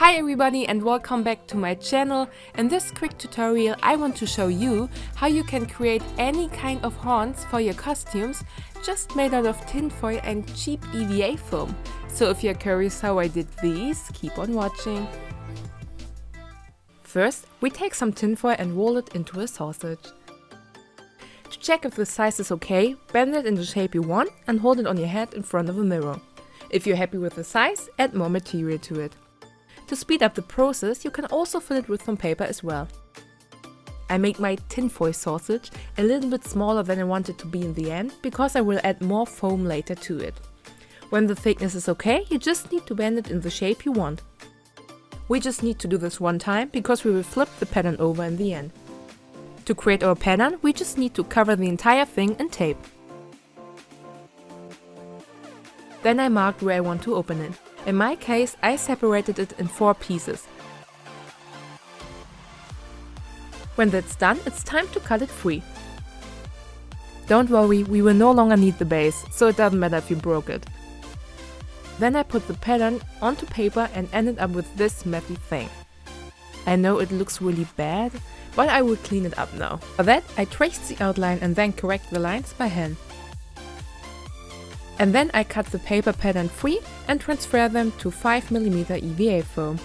Hi everybody and welcome back to my channel. In this quick tutorial I want to show you how you can create any kind of horns for your costumes just made out of tinfoil and cheap EVA foam. So if you're curious how I did these, keep on watching. First, we take some tinfoil and roll it into a sausage. To check if the size is okay, bend it in the shape you want and hold it on your head in front of a mirror. If you're happy with the size, add more material to it. To speed up the process, you can also fill it with some paper as well. I made my tinfoil sausage a little bit smaller than I want it to be in the end, because I will add more foam later to it. When the thickness is okay, you just need to bend it in the shape you want. We just need to do this one time, because we will flip the pattern over in the end. To create our pattern, we just need to cover the entire thing in tape. Then I marked where I want to open it. In my case, I separated it in 4 pieces. When that's done, it's time to cut it free. Don't worry, we will no longer need the base, so it doesn't matter if you broke it. Then I put the pattern onto paper and ended up with this mathy thing. I know it looks really bad, but I will clean it up now. For that, I traced the outline and then correct the lines by hand. And then I cut the paper pattern free and transfer them to 5mm EVA foam.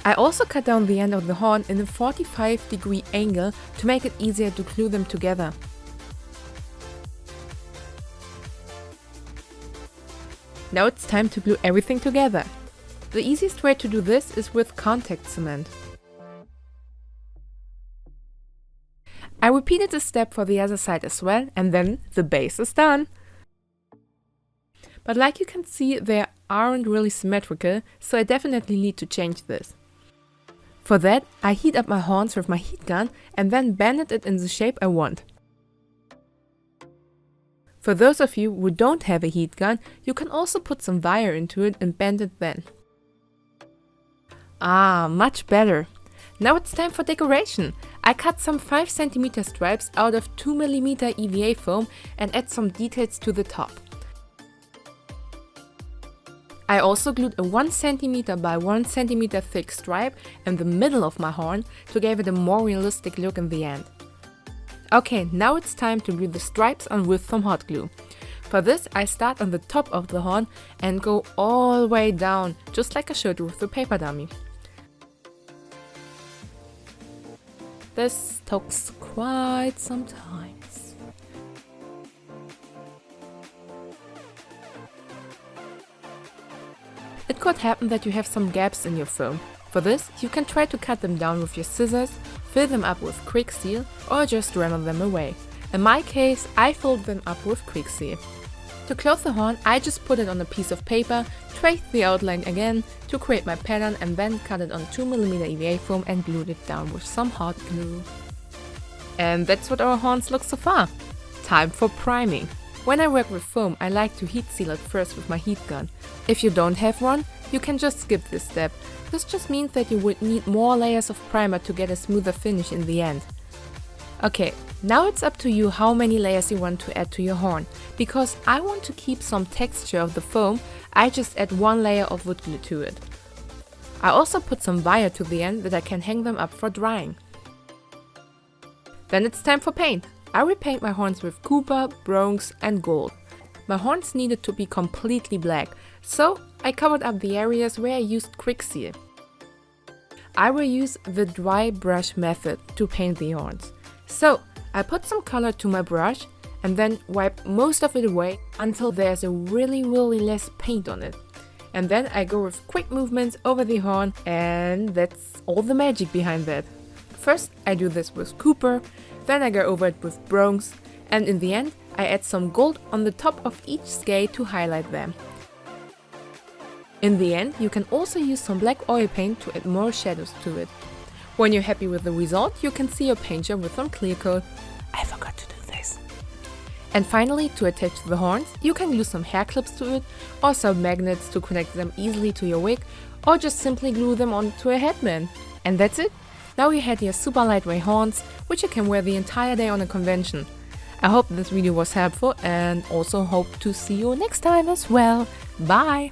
I also cut down the end of the horn in a 45-degree angle to make it easier to glue them together. Now it's time to glue everything together. The easiest way to do this is with contact cement. I repeated this step for the other side as well, and then the base is done. But like you can see, they aren't really symmetrical, so I definitely need to change this. For that, I heat up my horns with my heat gun and then bend it in the shape I want. For those of you who don't have a heat gun, you can also put some wire into it and bend it then. Ah, much better! Now it's time for decoration. I cut some 5cm stripes out of 2mm EVA foam and add some details to the top. I also glued a 1cm by 1cm thick stripe in the middle of my horn to give it a more realistic look in the end. Okay, now it's time to glue the stripes on with some hot glue. For this, I start on the top of the horn and go all the way down, just like I showed you with the paper dummy. This takes quite some time. It could happen that you have some gaps in your foam. For this, you can try to cut them down with your scissors, fill them up with quick seal, or just render them away. In my case, I filled them up with quick seal. To close the horn, I just put it on a piece of paper, traced the outline again to create my pattern, and then cut it on 2mm EVA foam and glued it down with some hot glue. And that's what our horns look so far. Time for priming. When I work with foam, I like to heat seal it first with my heat gun. If you don't have one, you can just skip this step. This just means that you would need more layers of primer to get a smoother finish in the end. Okay, now it's up to you how many layers you want to add to your horn. Because I want to keep some texture of the foam, I just add 1 layer of wood glue to it. I also put some wire to the end that I can hang them up for drying. Then it's time for paint. I repaint my horns with copper, bronze and gold. My horns needed to be completely black, so I covered up the areas where I used quick seal. I will use the dry brush method to paint the horns. So I put some color to my brush and then wipe most of it away until there's a really less paint on it. And then I go with quick movements over the horn, and that's all the magic behind that. First I do this with copper, then I go over it with bronze, and in the end I add some gold on the top of each scale to highlight them. In the end, you can also use some black oil paint to add more shadows to it. When you're happy with the result, you can see your paint job with some clear coat. I forgot to do this. And finally, to attach the horns, you can glue some hair clips to it, or some magnets to connect them easily to your wig, or just simply glue them onto a headband. And that's it! Now you had your super lightweight horns, which you can wear the entire day on a convention. I hope this video was helpful and also hope to see you next time as well. Bye!